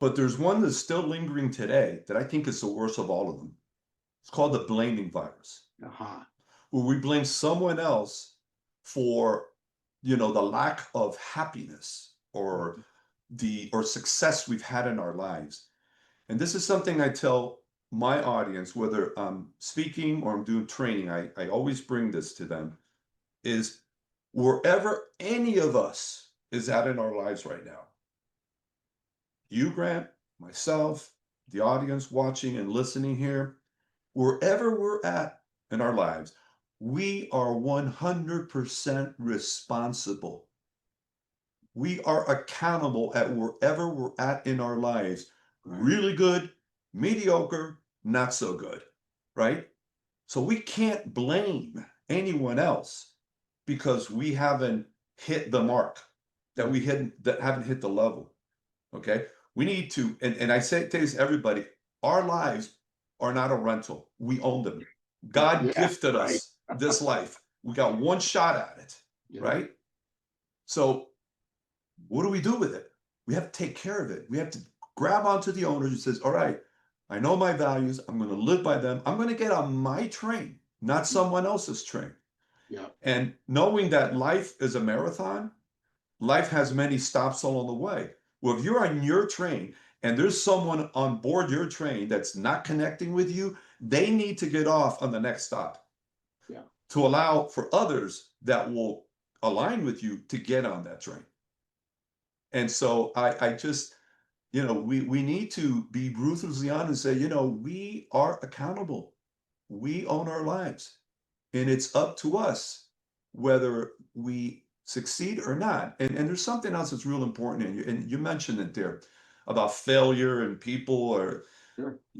But there's one that's still lingering today that I think is the worst of all of them. It's called the blaming virus, Uh-huh. where we blame someone else for, the lack of happiness or success we've had in our lives. And this is something I tell my audience, whether I'm speaking or I'm doing training, I always bring this to them, is wherever any of us is at in our lives right now, you, Grant, myself, the audience watching and listening here, wherever we're at in our lives, we are 100% responsible. We are accountable at wherever we're at in our lives. Really good, mediocre, not so good, right? So we can't blame anyone else because we haven't hit the mark, that haven't hit the level. Okay. We need to, and I say to everybody, our lives are not a rental. We own them. God Yeah, gifted right. us this life. We got one shot at it, Yeah. right? So what do we do with it? We have to take care of it. We have to grab onto the owner who says, all right, I know my values. I'm going to live by them. I'm going to get on my train, not someone else's train. Yeah. And knowing that life is a marathon, life has many stops along the way. Well, if you're on your train and there's someone on board your train that's not connecting with you, they need to get off on the next stop Yeah. to allow for others that will align with you to get on that train. And so I just, we need to be ruthlessly honest and say, we are accountable. We own our lives. And it's up to us whether we succeed or not. And there's something else that's real important. And you mentioned it there about failure and people or, Sure.